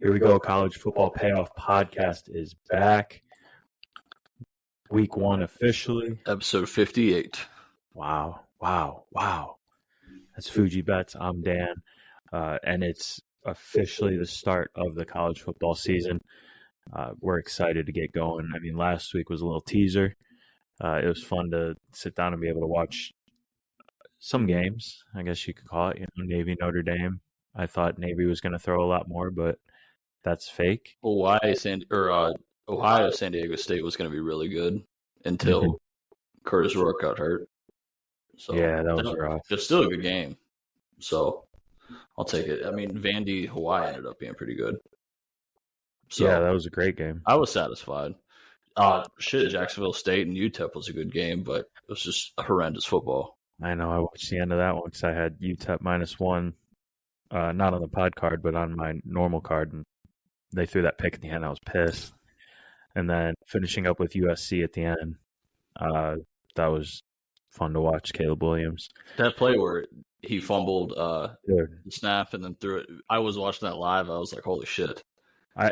Here we go. College Football Payoff podcast is back. Week 1 officially. Episode 58. Wow. That's Fuji Bets. I'm Dan. And it's officially the start of the college football season. We're excited to get going. I mean, last week was a little teaser. It was fun to sit down and be able to watch some games, I guess you could call it. Navy, Notre Dame. I thought Navy was going to throw a lot more, but that's fake. Ohio, San Diego State was going to be really good until Curtis Rourke got hurt. So yeah, that was rough. It's still a good game. So I'll take it. I mean, Vandy, Hawaii ended up being pretty good. So yeah, that was a great game. I was satisfied. Jacksonville State and UTEP was a good game, but it was just a horrendous football. I know. I watched the end of that one because I had UTEP -1, not on the pod card, but on my normal card. And they threw that pick at the end. I was pissed. And then finishing up with USC at the end, that was fun to watch. Caleb Williams. That play where he fumbled the snap and then threw it. I was watching that live. I was like, holy shit.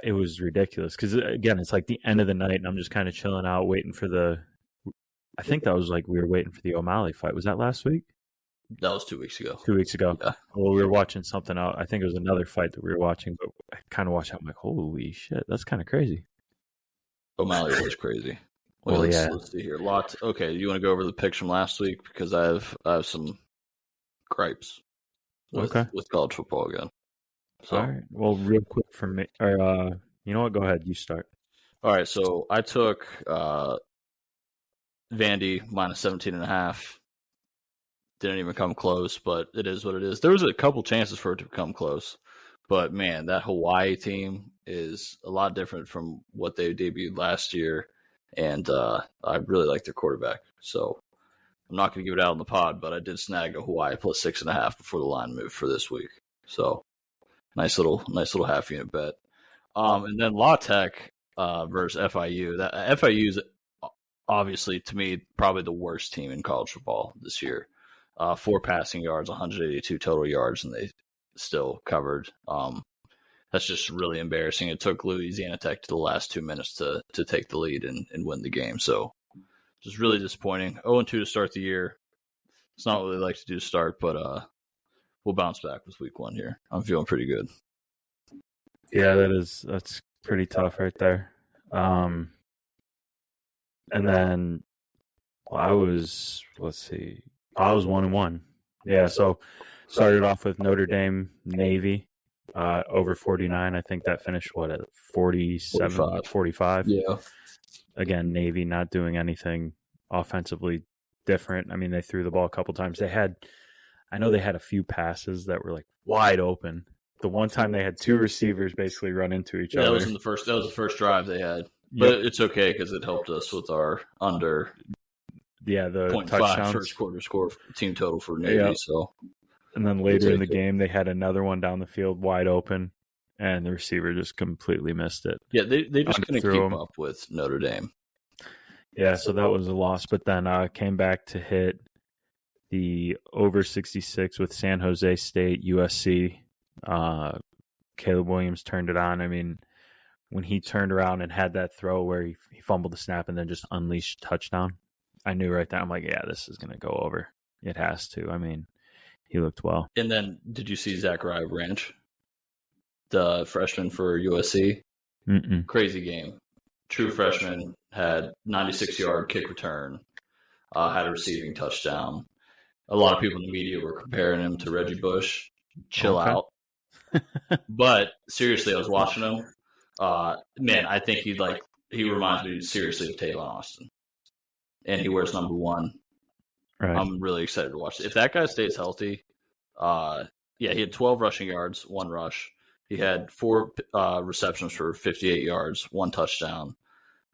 It was ridiculous because, again, it's like the end of the night, and I'm just kind of chilling out, waiting for the – I think that was like we were waiting for the O'Malley fight. Was that last week? That was 2 weeks ago. 2 weeks ago. Yeah. Well, we were watching something out. I think it was another fight that we were watching, but I kind of watched it. I'm like, holy shit, that's kind of crazy. O'Malley was crazy. Let's see here. Okay, you want to go over the picks from last week because I have some gripes with college football again. So, all right. Well, real quick for me, or you know what? Go ahead. You start. All right. So I took Vandy -17.5. Didn't even come close, but it is what it is. There was a couple chances for it to come close, but man, that Hawaii team is a lot different from what they debuted last year, and I really like their quarterback. So I'm not going to give it out on the pod, but I did snag a Hawaii +6.5 before the line moved for this week. So nice little half unit bet. And then La Tech versus FIU. That FIU is obviously, to me, probably the worst team in college football this year. 4 passing yards, 182 total yards, and they still covered. That's just really embarrassing. It took Louisiana Tech to the last 2 minutes to take the lead and win the game. So just really disappointing. 0-2 to start the year. It's not what they like to do to start, but we'll bounce back with week 1 here. I'm feeling pretty good. Yeah, that's pretty tough right there. And then I was 1-1. Yeah, so started off with Notre Dame Navy over 49. I think that finished at 47, 45. Yeah. Again, Navy not doing anything offensively different. I mean, they threw the ball a couple times. I know they had a few passes that were like wide open. The one time they had 2 receivers basically run into each other. That was the first drive they had. But it's okay because it helped us with our under the 0.5 touchdowns. First quarter score team total for Navy. Yeah. So, and then later in the game, they had another one down the field wide open, and the receiver just completely missed it. Yeah, they just couldn't keep up with Notre Dame. Yeah, so that was a loss. But then came back to hit the over 66 with San Jose State, USC. Caleb Williams turned it on. I mean, when he turned around and had that throw where he fumbled the snap and then just unleashed touchdown, I knew right there. I'm like, yeah, this is going to go over. It has to. I mean, he looked well. And then did you see Zachariah Branch, the freshman for USC? Mm-mm. Crazy game. True freshman, had 96-yard kick return, had a receiving touchdown. A lot of people in the media were comparing him to Reggie Bush. Chill out. But seriously, I was watching him. Man, I think he reminds me seriously of Tavon Austin. And he wears number 1. Right. I'm really excited to watch it. If that guy stays healthy, he had 12 rushing yards, 1 rush. He had 4 receptions for 58 yards, 1 touchdown.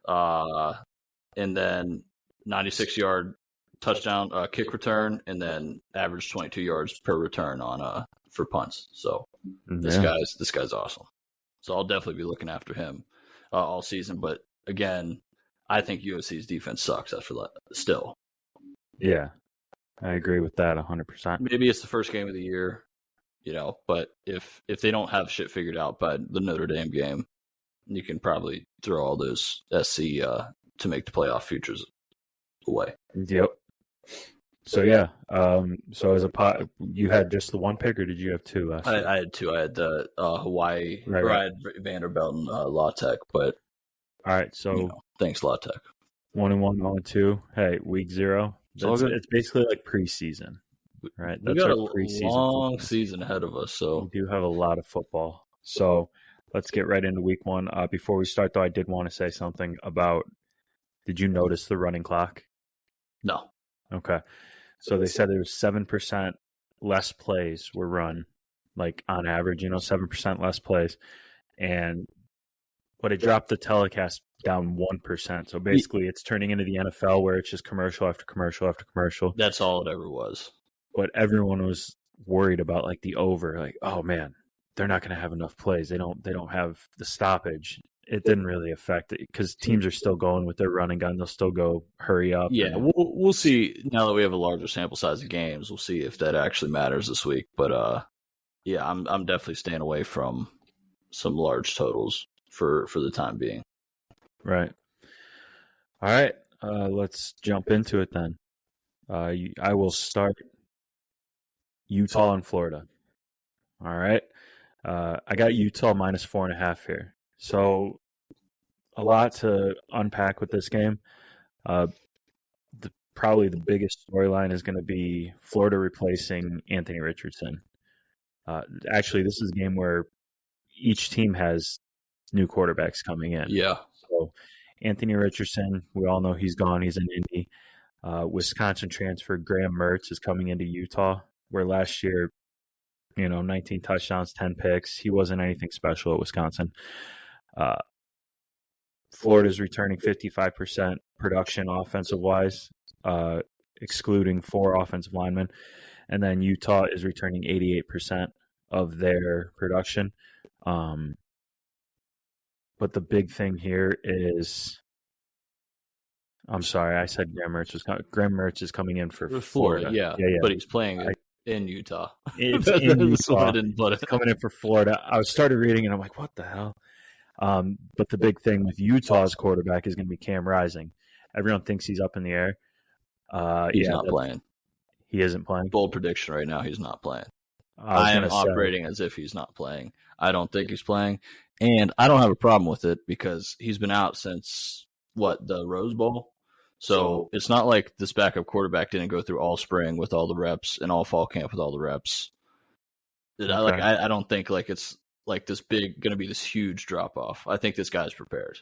And then 96-yard touchdown kick return, and then averaged 22 yards per return on for punts. So this guy's awesome. So I'll definitely be looking after him all season. But again, I think USC's defense sucks after that still. Yeah, I agree with that 100%. Maybe it's the first game of the year. But if they don't have shit figured out by the Notre Dame game, you can probably throw all those SC to make the playoff futures away. Yep. So yeah. So as a pot, you had just the one pick, or did you have two last week? I had two. I had the Hawaii, Right, or right. I had Vanderbilt and La Tech. But All right. So thanks, La Tech. 1-1, 0-2. Hey, week 0. It's basically like preseason, right? We got a long season ahead of us, so we do have a lot of football. So let's get right into week 1. Before we start, though, I did want to say something about. Did you notice the running clock? No. Okay. So they said there was 7% less plays were run, like on average, 7% less plays, but it dropped the telecast down 1%. So basically, it's turning into the NFL where it's just commercial after commercial after commercial. That's all it ever was. But everyone was worried about like the over, like, oh man, they're not going to have enough plays. They don't have the stoppage. It didn't really affect it because teams are still going with their running gun. They'll still go hurry up. Yeah, we'll see now that we have a larger sample size of games. We'll see if that actually matters this week. But yeah, I'm definitely staying away from some large totals for the time being. Right. All right. Let's jump into it then. I will start Utah and Florida. All right. I got Utah minus 4.5 here. So a lot to unpack with this game. Probably the biggest storyline is going to be Florida replacing Anthony Richardson. Actually, this is a game where each team has new quarterbacks coming in. Yeah. So Anthony Richardson, we all know he's gone. He's in Indy. Wisconsin transfer Graham Mertz is coming into Utah, where last year, 19 touchdowns, 10 picks. He wasn't anything special at Wisconsin. Florida's returning 55% production offensive-wise, excluding 4 offensive linemen. And then Utah is returning 88% of their production. But the big thing here is, I'm sorry, I said Graham Mertz is coming in for Florida. Yeah, but he's playing in Utah. It's in Utah. It's coming in for Florida. I started reading and I'm like, what the hell? But the big thing with Utah's quarterback is going to be Cam Rising. Everyone thinks he's up in the air. He's not playing. He isn't playing. Bold prediction right now, he's not playing. I am operating as if he's not playing. I don't think he's playing, and I don't have a problem with it because he's been out since the Rose Bowl. So it's not like this backup quarterback didn't go through all spring with all the reps and all fall camp with all the reps. Okay. I don't think like it's like this big going to be this huge drop off. I think this guy's prepared.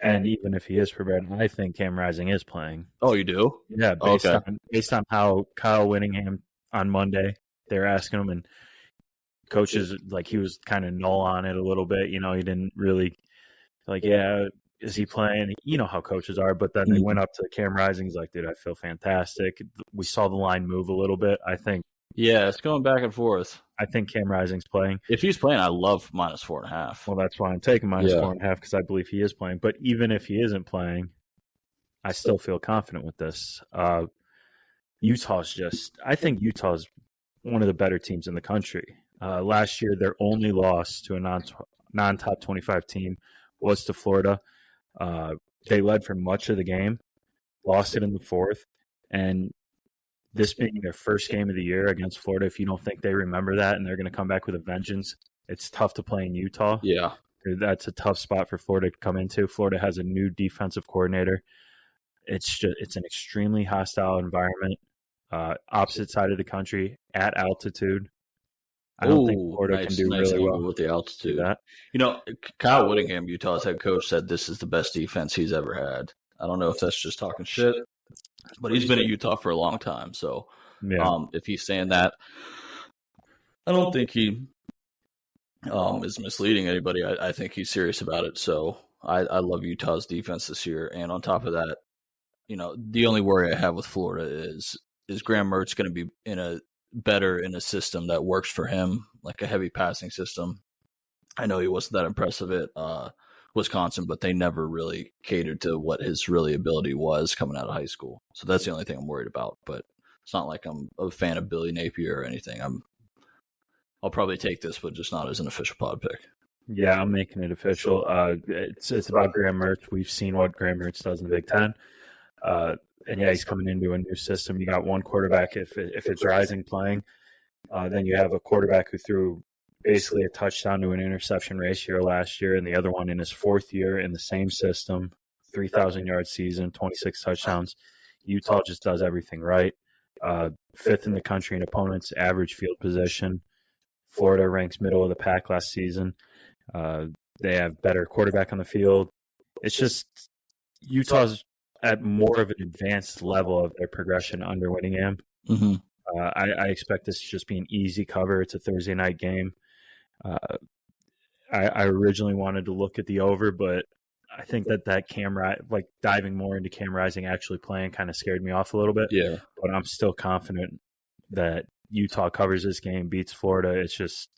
And even if he is prepared, I think Cam Rising is playing. Oh, you do? Yeah, based on how Kyle Whittingham on Monday, they were asking him, and coaches, like, he was kind of null on it a little bit. He didn't really, is he playing? You know how coaches are. But then they went up to Cam Rising. He's like, dude, I feel fantastic. We saw the line move a little bit, I think. Yeah, it's going back and forth. I think Cam Rising's playing. If he's playing, I love minus 4.5. Well, that's why I'm taking minus 4.5 because I believe he is playing. But even if he isn't playing, I still feel confident with this. I think Utah's one of the better teams in the country. Last year, their only loss to a non-top 25 team was to Florida. They led for much of the game, lost it in the fourth, and this being their first game of the year against Florida, if you don't think they remember that and they're going to come back with a vengeance, it's tough to play in Utah. Yeah. That's a tough spot for Florida to come into. Florida has a new defensive coordinator. It's an extremely hostile environment, opposite side of the country, at altitude. I don't think Florida can do really well with the altitude. That. Kyle Whittingham, Utah's head coach, said this is the best defense he's ever had. I don't know if that's just talking shit, but he's been at Utah for a long time. So if he's saying that, I don't think he is misleading anybody. I think he's serious about it. So I love Utah's defense this year. And on top of that, the only worry I have with Florida is Graham Mertz going to be better in a system that works for him, like a heavy passing system. I know he wasn't that impressive at Wisconsin, but they never really catered to what his really ability was coming out of high school. So that's the only thing I'm worried about. But it's not like I'm a fan of Billy Napier or anything. I'll probably take this, but just not as an official pod pick. Yeah, I'm making it official. It's about Graham Mertz. We've seen what Graham Mertz does in the Big Ten. And yeah, he's coming into a new system. You got one quarterback if it's Rising playing. Then you have a quarterback who threw basically a touchdown to an interception ratio last year, and the other one in his fourth year in the same system, 3,000-yard season, 26 touchdowns. Utah just does everything right. Fifth in the country in opponents' average field position. Florida ranks middle of the pack last season. They have better quarterback on the field. It's just Utah's at more of an advanced level of their progression under Whittingham. Mm-hmm. I expect this to just be an easy cover. It's a Thursday night game. I originally wanted to look at the over, but I think that Cam, like diving more into Cam Rising actually playing, kind of scared me off a little bit. Yeah. But I'm still confident that Utah covers this game, beats Florida. It's just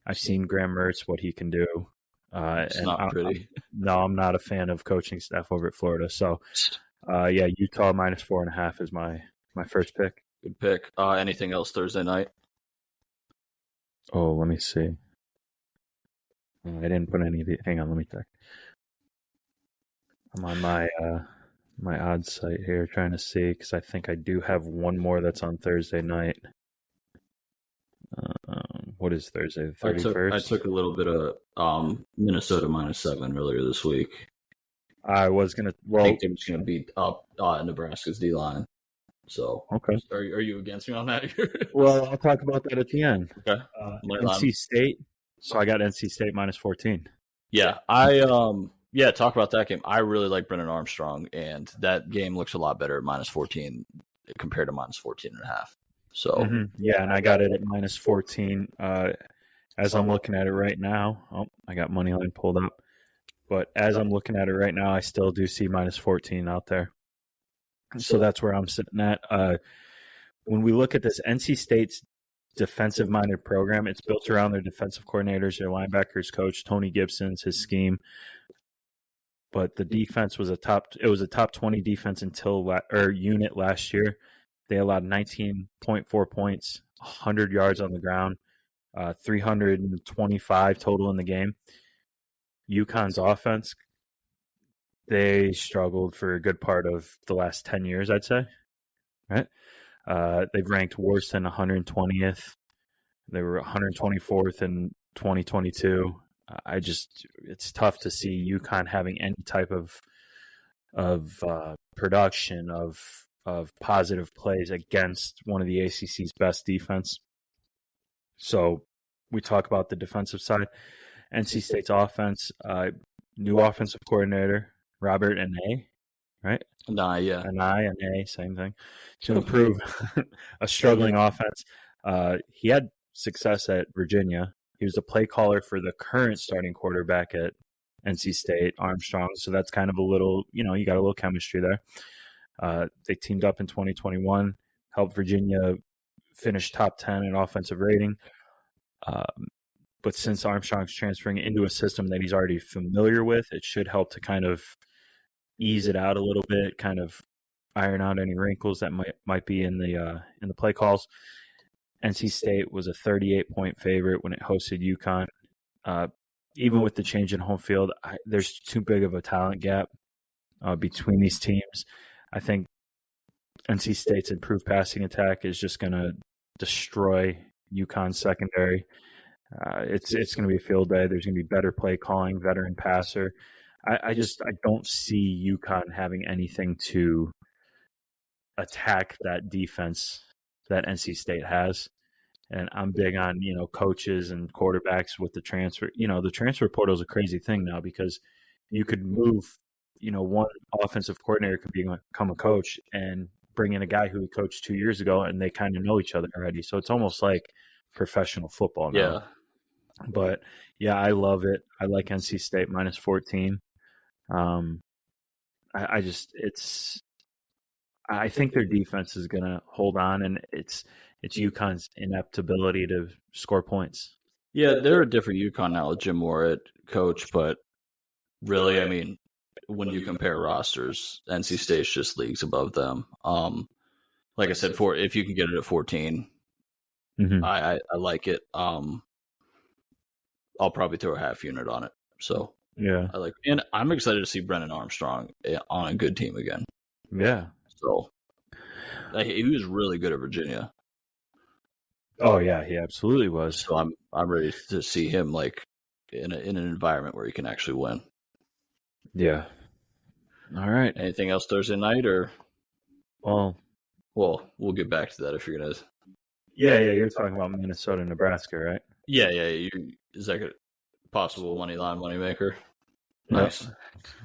I've seen Graham Mertz, what he can do. It's not pretty. I'm not a fan of coaching staff over at Florida. So, yeah, Utah -4.5 is my first pick. Good pick. Anything else Thursday night? Oh, let me see. I didn't put any. Hang on, let me check. I'm on my odds site here trying to see because I think I do have one more that's on Thursday night. What is Thursday? The 31st? I took a little bit of Minnesota -7 earlier this week. I was gonna. I think they're just gonna beat up Nebraska's D line. So, okay. Are you against me on that? Well, I'll talk about that at the end. Okay. NC State. So I got NC State -14. Yeah, talk about that game. I really like Brennan Armstrong, and that game looks a lot better at -14 compared to -14.5. So yeah, and I got it at -14. As I'm looking at it right now, I got money line pulled up. But as I'm looking at it right now, I still do see -14 out there. So that's where I'm sitting at. When we look at this, NC State's defensive-minded program, it's built around their defensive coordinators, their linebackers coach, Tony Gibson's, his scheme. But the defense was a top 20 defense unit last year. They allowed 19.4 points, 100 yards on the ground, 325 total in the game. UConn's offense, they struggled for a good part of the last 10 years, I'd say. Right? They've ranked worse than 120th. They were 124th in 2022. It's tough to see UConn having any type of production of positive plays against one of the ACC's best defense. So we talk about the defensive side. NC State's offense, new offensive coordinator, Robert Anae, right? Anae, same thing. To improve a struggling offense. He had success at Virginia. He was a play caller for the current starting quarterback at NC State, Armstrong. So that's kind of a little, you got a little chemistry there. They teamed up in 2021, helped Virginia finish top 10 in offensive rating. But since Armstrong's transferring into a system that he's already familiar with, it should help to kind of ease it out a little bit, kind of iron out any wrinkles that might be in the play calls. NC State was a 38-point favorite when it hosted UConn. Even with the change in home field, there's too big of a talent gap between these teams. I think NC State's improved passing attack is just going to destroy UConn's secondary. It's going to be a field day. There's going to be better play calling, veteran passer. I don't see UConn having anything to attack that defense that NC State has. And I'm big on, coaches and quarterbacks with the transfer. The transfer portal is a crazy thing now because you could move, one offensive coordinator could become a coach and bring in a guy who he coached 2 years ago and they kind of know each other already. So it's almost like professional football now. Yeah. But, yeah, I love it. I like NC State -14. I think their defense is going to hold on, and it's UConn's inept ability to score points. Yeah, they're a different UConn now with Jim Moore at coach, but really, I mean, when you compare rosters, NC State's just leagues above them. Like I said, if you can get it at 14, Mm-hmm. I like it. I'll probably throw a half unit on it. So Yeah. I like, and I'm excited to see Brennan Armstrong on a good team again. Yeah. So he was really good at Virginia. Oh yeah, he absolutely was. So I'm ready to see him like in an environment where he can actually win. Yeah. All right. Anything else Thursday night, or Well, we'll get back to that if you're gonna. yeah. You're talking about Minnesota, Nebraska, right? Yeah. Is that a possible money line money maker? Yep. Nice.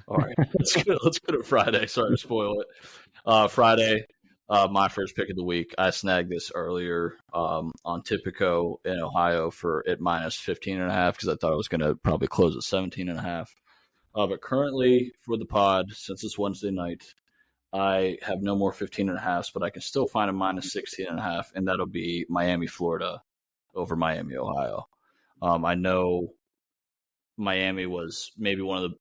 All right, let's go to Friday. Sorry to spoil it. Friday, my first pick of the week. I snagged this earlier on Tipico in Ohio for at minus 15.5 because I thought it was going to probably close at 17.5. But currently for the pod, since it's Wednesday night, I have no more 15.5s, but I can still find a minus 16.5, and that'll be Miami, Florida over Miami, Ohio. I know Miami was maybe one of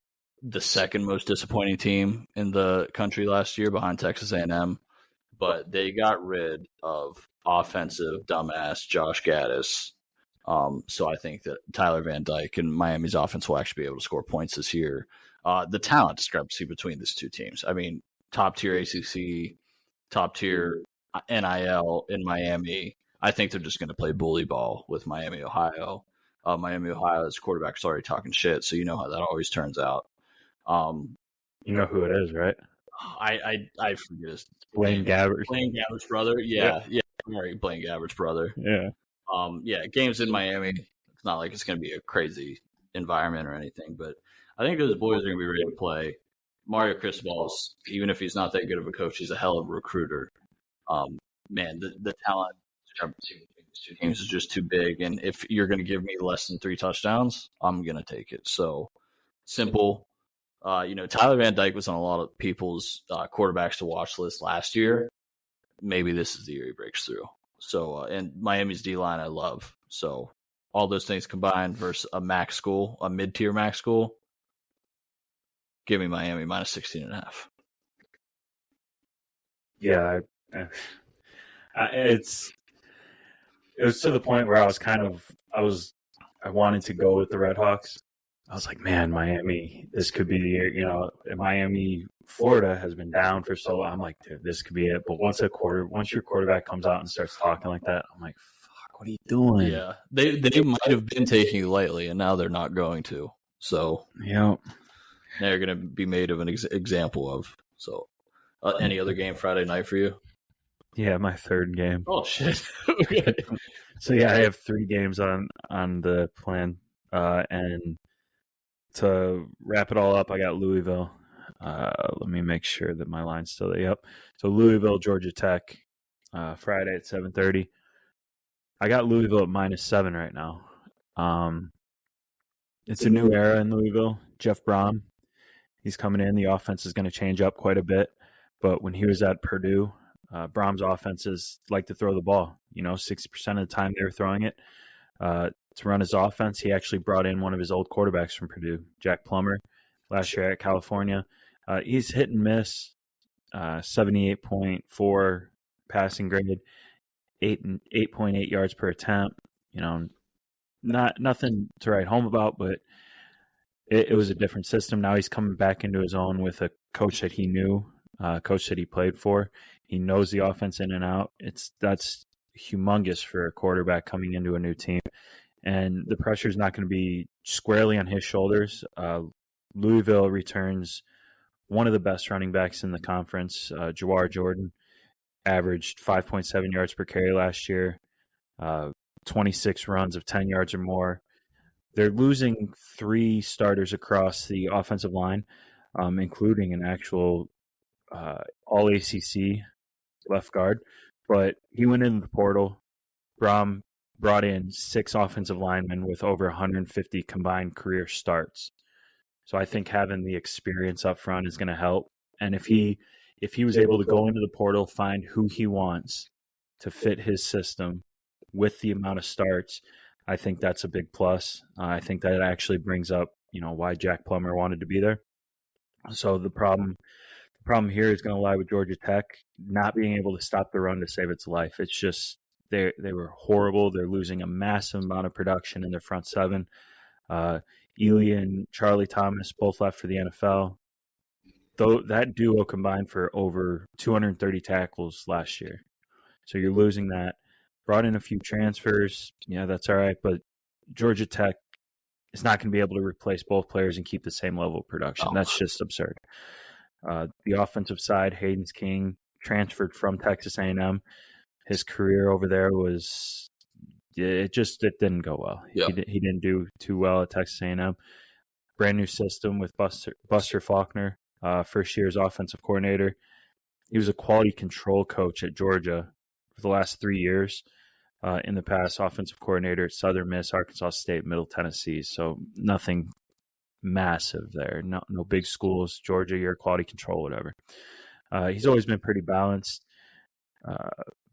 the second most disappointing team in the country last year behind Texas A&M, but they got rid of offensive dumbass Josh Gaddis. So I think that Tyler Van Dyke and Miami's offense will actually be able to score points this year. The talent discrepancy between these two teams. I mean, top tier ACC, top tier NIL in Miami. I think they're just going to play bully ball with Miami, Ohio. Miami, Ohio's quarterback's already talking shit, so you know how that always turns out. You know who it is, right? I forget his Blaine Gabbert. Blaine Gabbert's brother. Yeah. Sorry, Blaine Gabbert's brother. Yeah. Games in Miami. It's not like it's going to be a crazy environment or anything, but I think those boys are going to be ready to play. Mario Cristobal's, even if he's not that good of a coach, he's a hell of a recruiter. Man, the talent discrepancy between these two teams is just too big. And if you're going to give me less than 3 touchdowns, I'm going to take it. So simple. Tyler Van Dyke was on a lot of people's quarterbacks to watch list last year. Maybe this is the year he breaks through. So, and Miami's D-line I love. So all those things combined versus a MAC school, a mid-tier MAC school, give me Miami minus 16.5. Yeah. It was to the point where I wanted to go with the Red Hawks. I was like, man, Miami, this could be the year. Miami, Florida has been down for so long. I'm like, dude, this could be it. But once your quarterback comes out and starts talking like that, I'm like, fuck, what are you doing? Yeah, they might have been taking you lightly, and now they're not going to. So yeah, they're going to be made of an example of. So, any other game Friday night for you? Yeah, my third game. Oh shit! Okay. So yeah, I have 3 games on the plan, and to wrap it all up, I got Louisville. Let me make sure that my line's still there. Yep. So Louisville, Georgia Tech, Friday at 7:30. I got Louisville at -7 right now. It's a new era in Louisville. Jeff Brom, he's coming in. The offense is going to change up quite a bit. But when he was at Purdue, Brom's offenses like to throw the ball. 60% of the time they were throwing it. To run his offense, he actually brought in one of his old quarterbacks from Purdue, Jack Plummer, last year at California. He's hit and miss, 78.4 passing grade, 8.8 yards per attempt. Nothing to write home about, but it was a different system. Now he's coming back into his own with a coach that he knew, coach that he played for. He knows the offense in and out. That's humongous for a quarterback coming into a new team. And the pressure is not going to be squarely on his shoulders. Louisville returns one of the best running backs in the conference. Jawar Jordan averaged 5.7 yards per carry last year, 26 runs of 10 yards or more. They're losing 3 starters across the offensive line, including an actual all-ACC left guard. But he went into the portal. Brom brought in 6 offensive linemen with over 150 combined career starts. So I think having the experience up front is going to help. And if he was able to go into the portal, find who he wants to fit his system with the amount of starts, I think that's a big plus. I think that actually brings up, why Jack Plummer wanted to be there. So the problem here is going to lie with Georgia Tech not being able to stop the run to save its life. It's just They were horrible. They're losing a massive amount of production in their front seven. Ely and Charlie Thomas both left for the NFL. Though that duo combined for over 230 tackles last year. So you're losing that. Brought in a few transfers. Yeah, that's all right. But Georgia Tech is not going to be able to replace both players and keep the same level of production. Oh. That's just absurd. The offensive side, Hayden's King transferred from Texas A&M. His career over there was it didn't go well. Yeah. He didn't do too well at Texas A&M. Brand new system with Buster Faulkner, first year's offensive coordinator. He was a quality control coach at Georgia for the last 3 years. In the past, offensive coordinator at Southern Miss, Arkansas State, Middle Tennessee. So nothing massive there. No big schools. Georgia, your quality control, whatever. He's always been pretty balanced.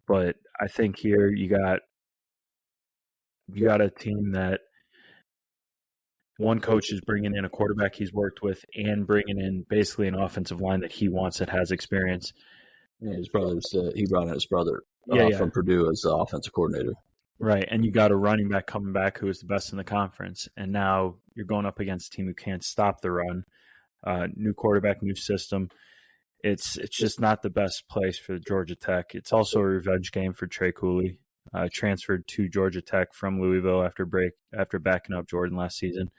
But I think here you got a team that one coach is bringing in a quarterback he's worked with and bringing in basically an offensive line that he wants that has experience. Yeah, his brother's he brought in his brother from Purdue as the offensive coordinator. Right, and you got a running back coming back who is the best in the conference, and now you're going up against a team who can't stop the run. New quarterback, new system. It's just not the best place for Georgia Tech. It's also a revenge game for Trey Cooley. Transferred to Georgia Tech from Louisville after backing up Jordan last season,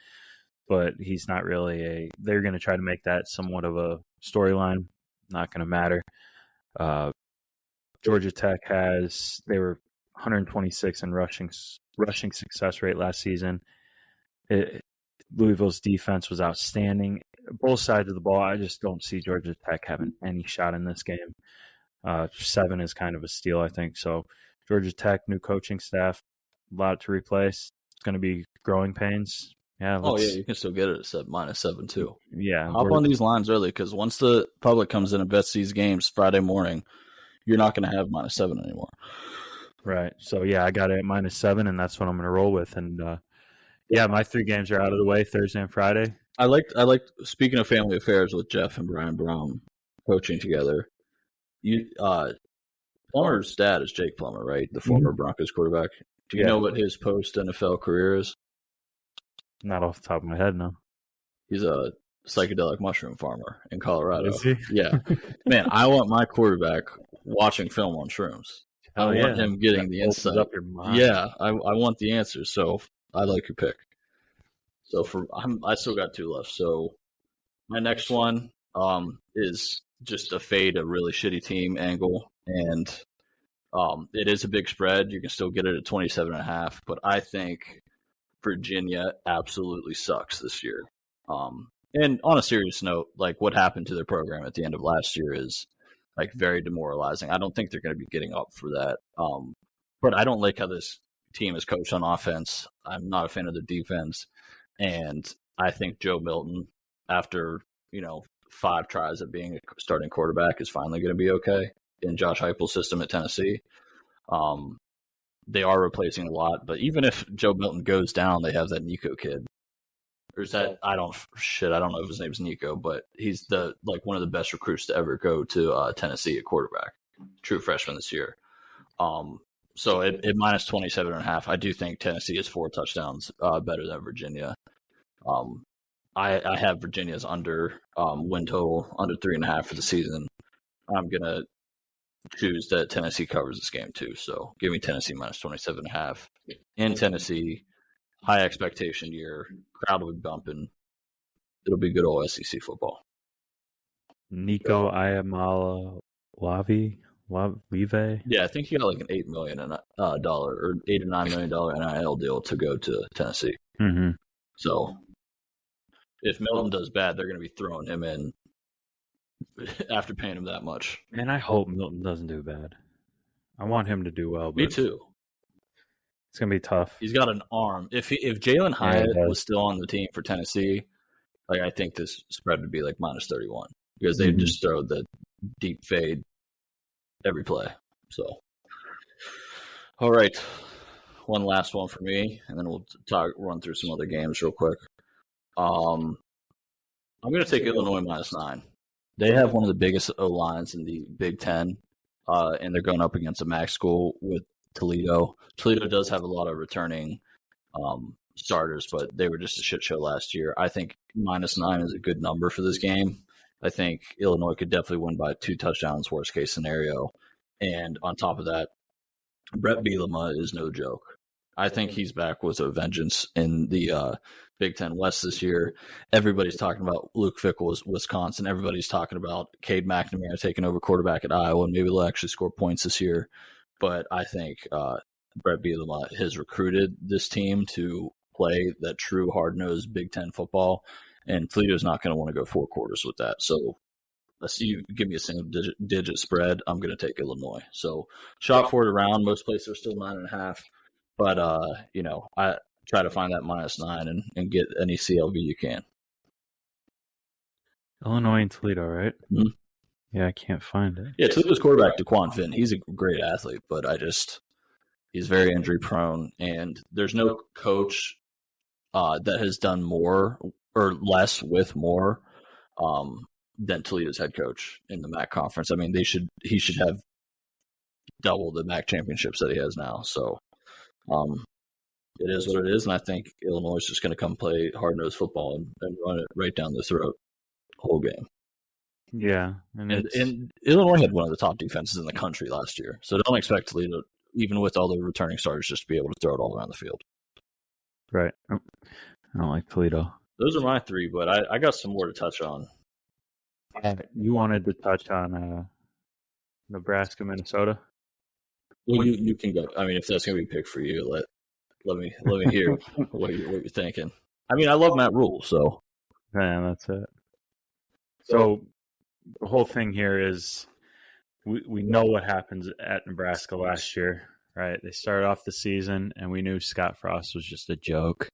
but he's not really they're going to try to make that somewhat of a storyline. Not going to matter. Georgia Tech they were 126 in rushing success rate last season. Louisville's defense was outstanding. Both sides of the ball, I just don't see Georgia Tech having any shot in this game. 7 is kind of a steal, I think. So Georgia Tech, new coaching staff, a lot to replace. It's going to be growing pains. Yeah. You can still get it at -7 too. Yeah. Hop on these lines early because once the public comes in and bets these games Friday morning, you're not going to have -7 anymore. Right. So, yeah, I got it at -7, and that's what I'm going to roll with. And, my 3 games are out of the way, Thursday and Friday. I like speaking of family affairs with Jeff and Brian Brown coaching together. Plummer's dad is Jake Plummer, right? The former Broncos quarterback. Do you know what his post-NFL career is? Not off the top of my head, no. He's a psychedelic mushroom farmer in Colorado. Is he? Yeah. Man, I want my quarterback watching film on shrooms. I want him getting the insight. Up your mind. Yeah, I want the answers. So I like your pick. So I still got 2 left. So my next one is just a fade a really shitty team angle, and it is a big spread. You can still get it at 27.5, but I think Virginia absolutely sucks this year. And on a serious note, like what happened to their program at the end of last year is like very demoralizing. I don't think they're going to be getting up for that. But I don't like how this team is coached on offense. I'm not a fan of the defense. And I think Joe Milton, after, 5 tries at being a starting quarterback, is finally going to be okay in Josh Heupel's system at Tennessee. They are replacing a lot, but even if Joe Milton goes down, they have that Nico kid. Or is that I don't know if his name's Nico, but he's one of the best recruits to ever go to Tennessee at quarterback. True freshman this year. So at -27.5, I do think Tennessee is 4 touchdowns better than Virginia. I have Virginia's under win total, under 3.5 for the season. I'm gonna choose that Tennessee covers this game too. So give me Tennessee -27.5 in Tennessee. High expectation year. Crowd will be bumping. It'll be good old SEC football. Nico Iamaleava. Yeah, I think he got like an $8 million dollar or $8 to $9 million NIL deal to go to Tennessee. Mm-hmm. So if Milton does bad, they're going to be throwing him in after paying him that much. And I hope Milton doesn't do bad. I want him to do well. But me too. It's going to be tough. He's got an arm. If Jalen Hyatt was still on the team for Tennessee, like I think this spread would be like -31 because they just throw the deep fade every play. So, all right, one last one for me, and then we'll run through some other games real quick. I'm going to take Illinois -9. They have one of the biggest O-lines in the Big Ten, and they're going up against a MAC school with Toledo. Toledo does have a lot of returning starters, but they were just a shit show last year. I think -9 is a good number for this game. I think Illinois could definitely win by 2 touchdowns, worst case scenario. And on top of that, Brett Bielema is no joke. I think he's back with a vengeance in the Big Ten West this year. Everybody's talking about Luke Fickell, Wisconsin. Everybody's talking about Cade McNamara taking over quarterback at Iowa, and maybe they'll actually score points this year. But I think Brett Bielema has recruited this team to play that true hard-nosed Big Ten football, and Toledo's not going to want to go 4 quarters with that. So let's see, you give me a single-digit spread, I'm going to take Illinois. So shot for it around. Most places are still 9.5. But, I try to find that -9 and get any CLV you can. Illinois and Toledo, right? Mm-hmm. Yeah, I can't find it. Yeah, Toledo's quarterback, DeQuan Finn, he's a great athlete, but he's very injury prone, and there's no coach that has done more or less with more than Toledo's head coach in the MAC conference. I mean, he should have double the MAC championships that he has now. So it is what it is, and I think Illinois is just going to come play hard-nosed football and run it right down the throat whole game. Yeah. And Illinois had one of the top defenses in the country last year, so don't expect Toledo, even with all the returning starters, just to be able to throw it all around the field. Right. I don't like Toledo. Those are my 3, but I got some more to touch on. You wanted to touch on Nebraska, Minnesota? Well, you can go. I mean, if that's going to be a pick for you, let me hear what you're thinking. I mean, I love Matt Rule, so. Yeah, that's it. So the whole thing here is we know what happens at Nebraska last year, right? They started off the season, and we knew Scott Frost was just a joke.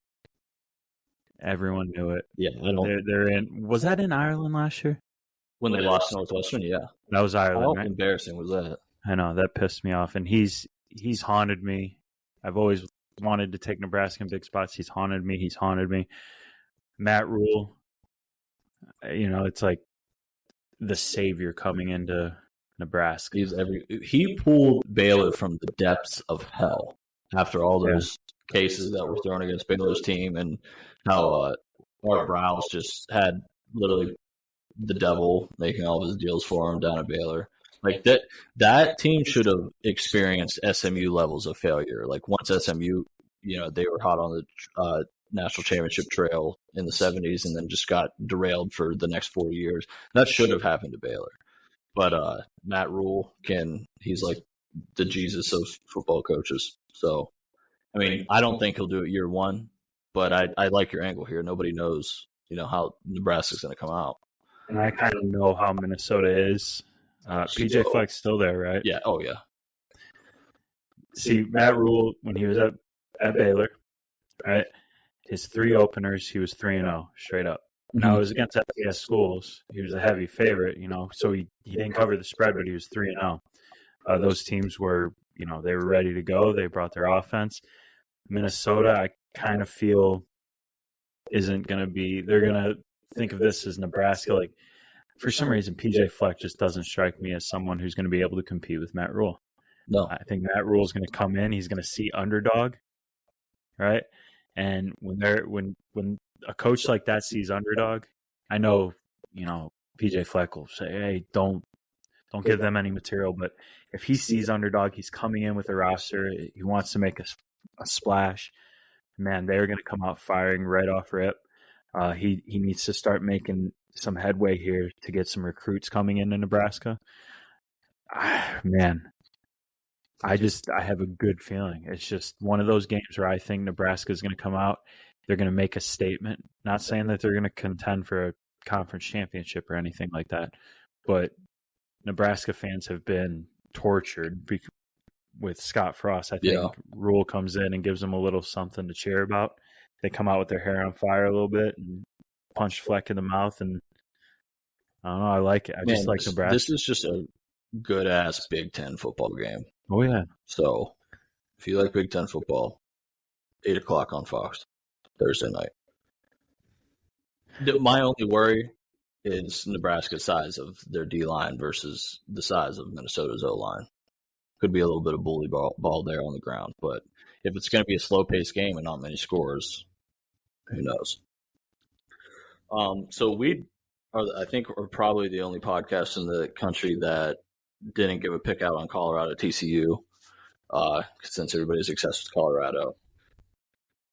Everyone knew it. Yeah, I don't. They're in. Was that in Ireland last year? When they lost to Northwestern, yeah. That was Ireland. How embarrassing was that? I know, that pissed me off, and he's haunted me. I've always wanted to take Nebraska in big spots. He's haunted me. Matt Rule, it's like the savior coming into Nebraska. He pulled Baylor from the depths of hell after all those cases that were thrown against Baylor's team, and how Art Briles just had literally the devil making all of his deals for him down at Baylor. Like that team should have experienced SMU levels of failure. Like once SMU, they were hot on the national championship trail in the 70s and then just got derailed for the next 4 years. That should have happened to Baylor. But Matt Rule, he's like the Jesus of football coaches. So, I mean, I don't think he'll do it year 1, but I like your angle here. Nobody knows, how Nebraska's going to come out. And I kind of know how Minnesota is. PJ Fleck's still there, right? Yeah. Oh, yeah. See, Matt Rule, when he was at Baylor, right, his 3 openers, he was 3-0 straight up. Mm-hmm. Now, it was against FBS schools. He was a heavy favorite, so he didn't cover the spread, but he was 3-0. Those teams were, they were ready to go. They brought their offense. Minnesota, I kind of feel isn't going to be – they're going to think of this as Nebraska. Like, for some reason, PJ Fleck just doesn't strike me as someone who's going to be able to compete with Matt Rule. No. I think Matt Rule is going to come in. He's going to see underdog, right? And when a coach like that sees underdog, I know, PJ Fleck will say, hey, don't give them any material. But if he sees underdog, he's coming in with a roster. He wants to make a splash. Man, they're going to come out firing right off rip. He needs to start making some headway here to get some recruits coming into Nebraska. Man, I have a good feeling. It's just one of those games where I think Nebraska is going to come out. They're going to make a statement. Not saying that they're going to contend for a conference championship or anything like that, but Nebraska fans have been tortured with Scott Frost. I think Rule comes in and gives them a little something to cheer about. They come out with their hair on fire a little bit and punch Fleck in the mouth, and I don't know. I like it. I just like Nebraska. This is just a good ass Big Ten football game. Oh yeah. So if you like Big Ten football, 8:00 on Fox Thursday night. My only worry is Nebraska's size of their D line versus the size of Minnesota's O line. Could be a little bit of bully ball there on the ground. But if it's going to be a slow-paced game and not many scores, who knows? So we are, I think, are probably the only podcast in the country that didn't give a pick out on Colorado TCU, since everybody's obsessed with Colorado.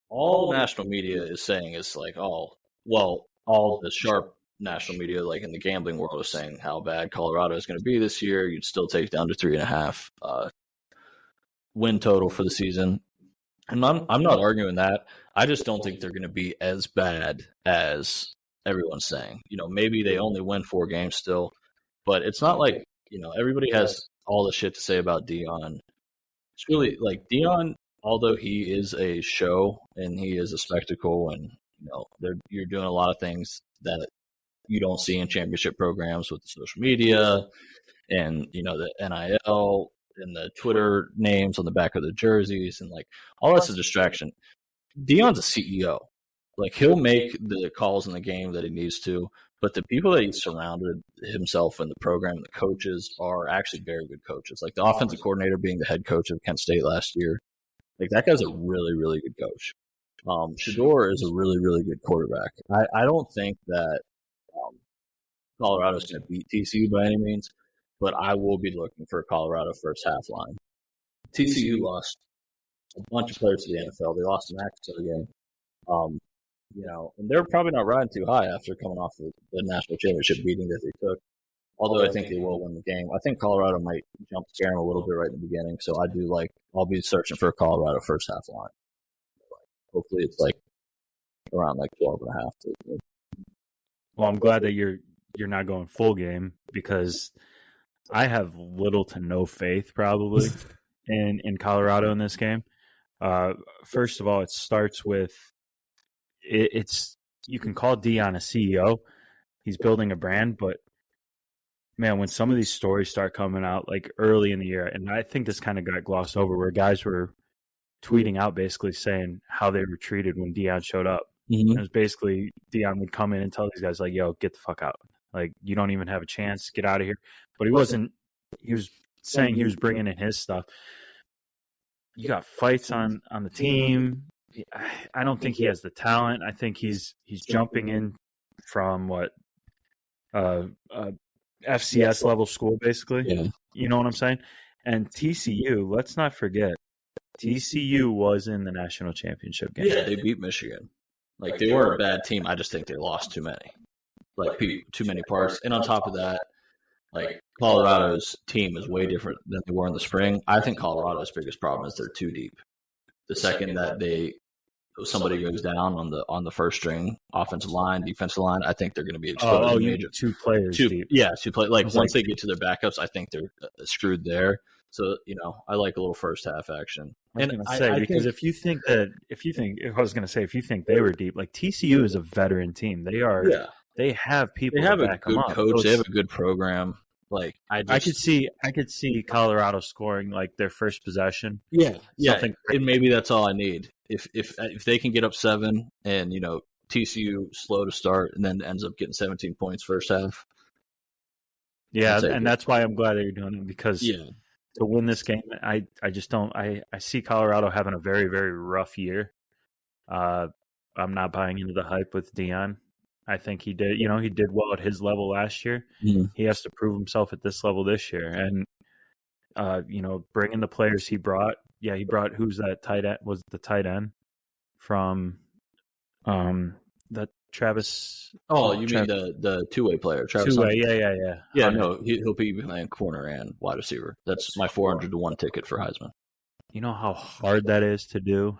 All national media is saying is like, oh, well, all the sharp national media, like in the gambling world, is saying how bad Colorado is going to be this year. You'd still take down to 3.5 win total for the season. And I'm not arguing that. I just don't think they're going to be as bad as everyone's saying. Maybe they only win 4 games still, but it's not like, everybody has all the shit to say about Dion. It's really like Dion, although he is a show and he is a spectacle, and you're doing a lot of things that you don't see in championship programs with the social media and the NIL and the Twitter names on the back of the jerseys, and like all that's a distraction. Dion's a CEO. Like, he'll make the calls in the game that he needs to, but the people that he's surrounded himself in the program, the coaches, are actually very good coaches. Like the offensive coordinator being the head coach of Kent State last year, like that guy's a really, really good coach. Shador is a really, really good quarterback. I don't think that Colorado's going to beat TCU by any means, but I will be looking for a Colorado first half line. TCU lost a bunch of players to the NFL. They lost an active game. And they're probably not riding too high after coming off the national championship beating that they took. Although I think they will win the game. I think Colorado might jump scare them a little bit right in the beginning. So I'll be searching for a Colorado first half line. Hopefully it's around 12.5. Well, I'm glad that you're not going full game, because I have little to no faith probably in Colorado in this game. First of all, it starts with it's you can call Dion a CEO. He's building a brand, but man, when some of these stories start coming out like early in the year, and I think this kind of got glossed over, where guys were tweeting out basically saying how they were treated when Dion showed up. Mm-hmm. It was basically Dion would come in and tell these guys like, "Yo, get the fuck out! Like, you don't even have a chance. Get out of here." But he wasn't. He was saying he was bringing in his stuff. You got fights on the team. I don't think he has the talent. I think he's jumping in from what FCS level school, basically. Yeah. You know what I'm saying? And TCU, let's not forget, TCU was in the national championship game. Yeah, they beat Michigan. Like, they weren't a bad team. I just think they lost too many. Like, too many parts. And on top of that, like, Colorado's team is way different than they were in the spring. I think Colorado's biggest problem is they're too deep. The second that somebody goes down on the first string offensive line, defensive line, I think they're going to be exposed. Major 2 players deep. Yeah, 2 players. Like, once they get to their backups, I think they're screwed there. So, I like a little first half action. I was going to say, because if you think if you think they were deep, like TCU is a veteran team. They are. Yeah. They have people. They have to a back good them up. coach. They have a good program. Like, I could see Colorado scoring like their first possession. Yeah. And maybe that's all I need. If they can get up 7 and TCU slow to start and then ends up getting 17 points first half. Yeah, and that's why I'm glad that you're doing it, because to win this game, I just don't. I see Colorado having a very, very rough year. I'm not buying into the hype with Dion. I think he did well at his level last year. Mm-hmm. He has to prove himself at this level this year. And, bringing the players he brought. Yeah, he brought, who's that tight end? Was the tight end from that Travis? Oh, you mean the two-way player, Travis? Two-way, yeah. Yeah, no, he'll be playing corner and wide receiver. That's my 400-1 ticket for Heisman. You know how hard that is to do?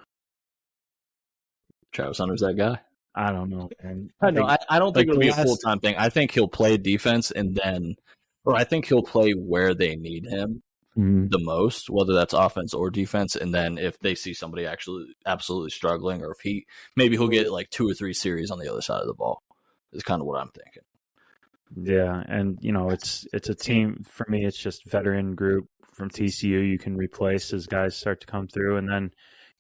Travis Hunter's that guy? I don't know. And I don't think it'll be a full-time thing. I think he'll play defense I think he'll play where they need him the most, whether that's offense or defense. And then if they see somebody actually absolutely struggling, or if maybe he'll get like 2 or 3 series on the other side of the ball, is kind of what I'm thinking. Yeah, and it's a team. For me, it's just veteran group from TCU you can replace as guys start to come through, and then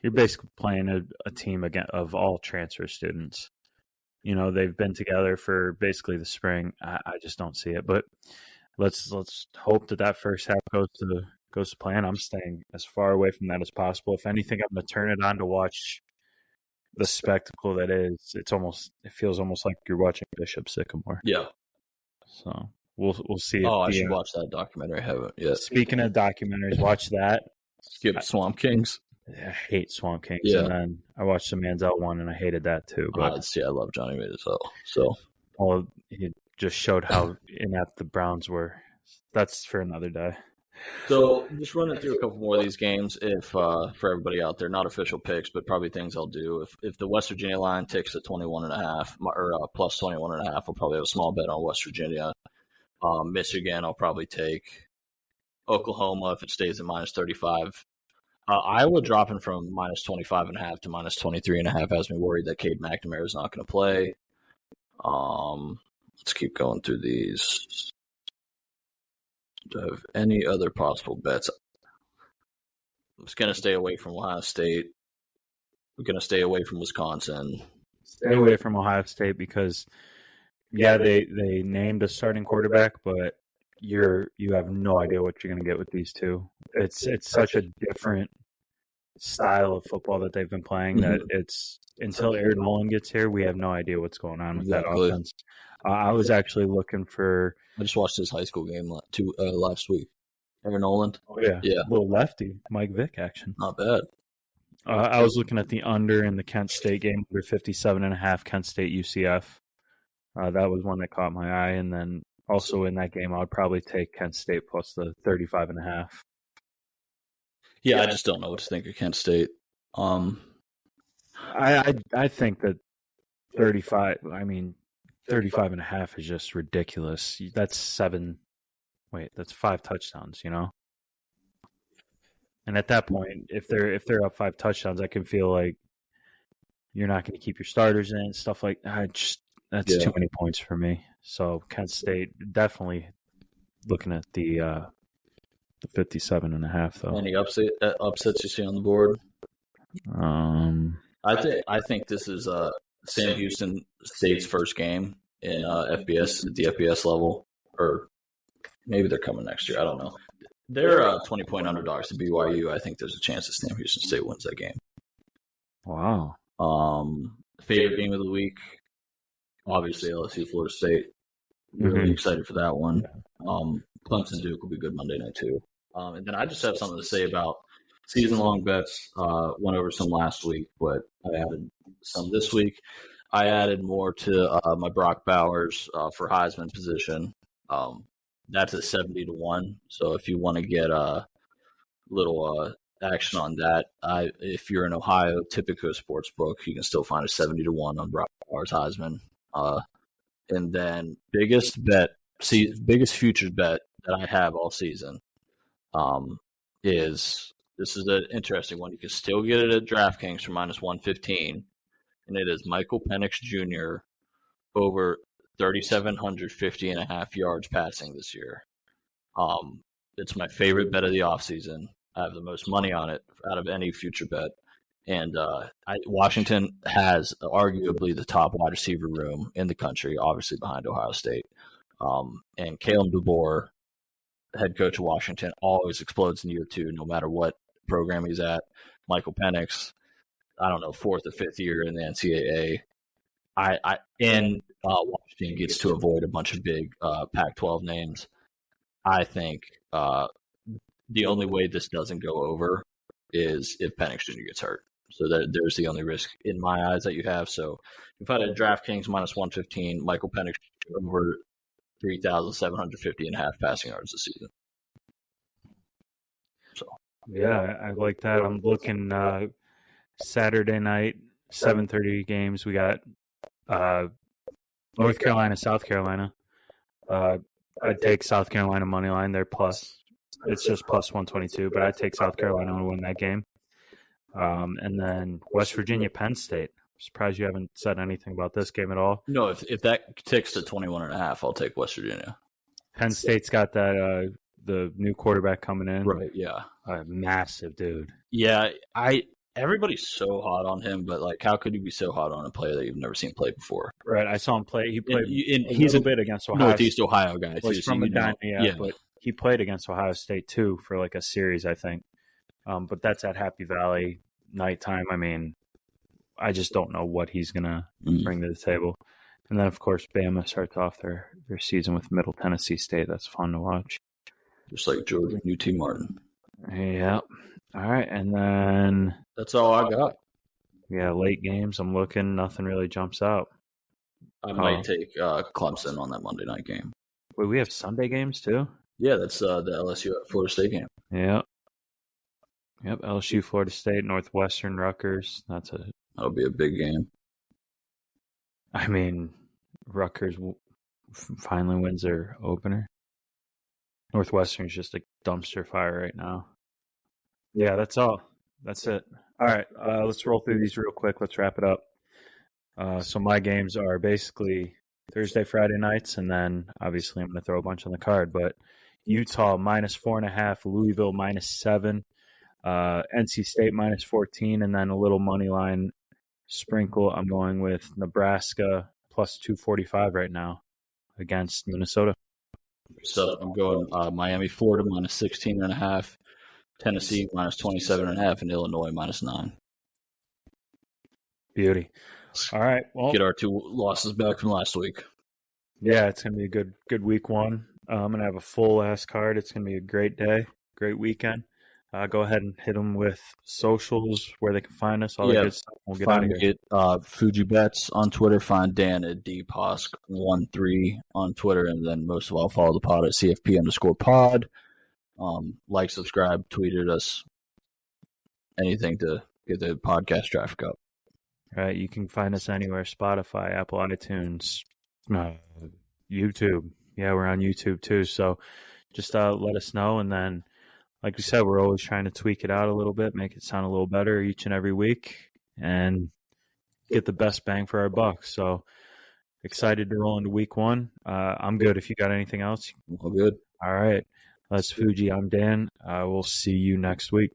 you're basically playing a team again of all transfer students. They've been together for basically the spring. I just don't see it. But let's hope that first half goes goes to plan, I'm staying as far away from that as possible. If anything, I'm going to turn it on to watch the spectacle that is. It feels almost like you're watching Bishop Sycamore. Yeah. So we'll see. I should watch that documentary. I haven't yet. Speaking of documentaries, watch that. Skip Swamp Kings. I hate Swamp Kings. Yeah. And then I watched the Manziel one, and I hated that too. But I love Johnny Manziel. So, well, he just showed how inept the Browns were. That's for another day. So just running through a couple more of these games, if for everybody out there, not official picks, but probably things I'll do. If the West Virginia line ticks at 21.5 or plus 21.5, I'll probably have a small bet on West Virginia. Michigan, I'll probably take. Oklahoma, if it stays at minus 35. Iowa dropping from minus 25.5 to minus 23.5 has me worried that Cade McNamara is not going to play. Let's keep going through these. Do I have any other possible bets? I'm just going to stay away from Ohio State. We're going to stay away from Wisconsin. Stay away from Ohio State because, they named a starting quarterback, but you have no idea what you're going to get with these two. It's such a different style of football that they've been playing that it's until Aaron Nolan gets here, we have no idea what's going on with that offense. I was actually looking for. I just watched his high school game last week. Aaron Nolan. Oh yeah, little lefty, Mike Vick action. Not bad. I was looking at the under in the Kent State game, under 57.5, Kent State UCF. That was one that caught my eye, and then also in that game, I would probably take Kent State plus the 35.5. Yeah, I just don't know what to think of Kent State. I think that 35. I mean, 35.5 is just ridiculous. That's 7. Wait, that's 5 touchdowns. And at that point, if they're up 5 touchdowns, I can feel like you're not going to keep your starters in, stuff like that. That's too many points for me. So Kent State definitely looking at the 57.5 though. Any upsets you see on the board? I think this is Sam Houston State's first game in FBS at the FBS level, or maybe they're coming next year. I don't know. They're 20-point underdogs to BYU. I think there's a chance that Sam Houston State wins that game. Wow. Favorite game of the week, obviously LSU Florida State. Really excited for that one. Clemson Duke will be good Monday night too. And then I just have something to say about season-long bets. Went over some last week, but I added some this week. I added more to my Brock Bowers for Heisman position. That's at 70-1. So if you want to get a little action on that, if you're in Ohio, Tipico Sportsbook, you can still find a 70-1 on Brock Bowers Heisman. And then biggest futures bet that I have all season is an interesting one. You can still get it at DraftKings for minus 115, and it is Michael Penix Jr. over 3,750.5 yards passing this year. It's my favorite bet of the offseason. I have the most money on it out of any future bet. And Washington has arguably the top wide receiver room in the country, obviously behind Ohio State. And Kalen DeBoer, head coach of Washington, always explodes in year 2, no matter what program he's at. Michael Penix, I don't know, 4th or 5th year in the NCAA. Washington gets to avoid a bunch of big Pac-12 names. I think the only way this doesn't go over is if Penix Jr. gets hurt. So there's the only risk in my eyes that you have. So if I had DraftKings minus 115, Michael Penix over 3,750.5 passing yards this season. So yeah, I like that. I'm looking Saturday night, 7:30 games. We got North Carolina, South Carolina. I'd take South Carolina money line. They're plus. It's just plus 122, but I'd take South Carolina to win that game. And then West Virginia, Penn State. I'm surprised you haven't said anything about this game at all. No, if that ticks to 21.5, I'll take West Virginia. Penn State's got that the new quarterback coming in. Right, yeah. Massive dude. Yeah, everybody's so hot on him, but how could you be so hot on a player that you've never seen play before? Right, I saw him play. He played a bit against Ohio. Northeast Ohio guy. He's from Medina, but he played against Ohio State too for like a series, I think. But that's at Happy Valley nighttime. I mean, I just don't know what he's gonna bring to the table. And then of course Bama starts off their season with Middle Tennessee State. That's fun to watch. Just like Georgia and UT Martin. Yeah. All right, and then that's all I got. Yeah, late games. I'm looking. Nothing really jumps out. I might take Clemson on that Monday night game. Wait, we have Sunday games too? Yeah, that's the LSU at Florida State game. Yeah. Yep, LSU, Florida State, Northwestern, Rutgers. That'll be a big game. I mean, Rutgers finally wins their opener. Northwestern's just a dumpster fire right now. Yeah, that's all. That's it. All right, let's roll through these real quick. Let's wrap it up. So my games are basically Thursday, Friday nights, and then obviously I'm going to throw a bunch on the card. But Utah -4.5, Louisville -7, NC State -14, and then a little money line sprinkle. I'm going with Nebraska +245 right now against Minnesota. So I'm going Miami, Florida -16.5, Tennessee -27.5, and Illinois -9. Beauty. All right. Well, get our 2 losses back from last week. Yeah, it's gonna be a good week one. I'm gonna have a full ass card. It's gonna be a great day, great weekend. Go ahead and hit them with socials where they can find us. All that good stuff. We'll get out of here. Fuji Bets on Twitter. Find Dan at dposk13 on Twitter, and then most of all, follow the pod at CFP_pod. Like, subscribe, tweet at us. Anything to get the podcast traffic up. All right, you can find us anywhere: Spotify, Apple, iTunes, YouTube. Yeah, we're on YouTube too. So just let us know, and then, like we said, we're always trying to tweak it out a little bit, make it sound a little better each and every week, and get the best bang for our buck. So excited to roll into week one. I'm good. If you got anything else, all good. All right, that's Fuji. I'm Dan. We'll see you next week.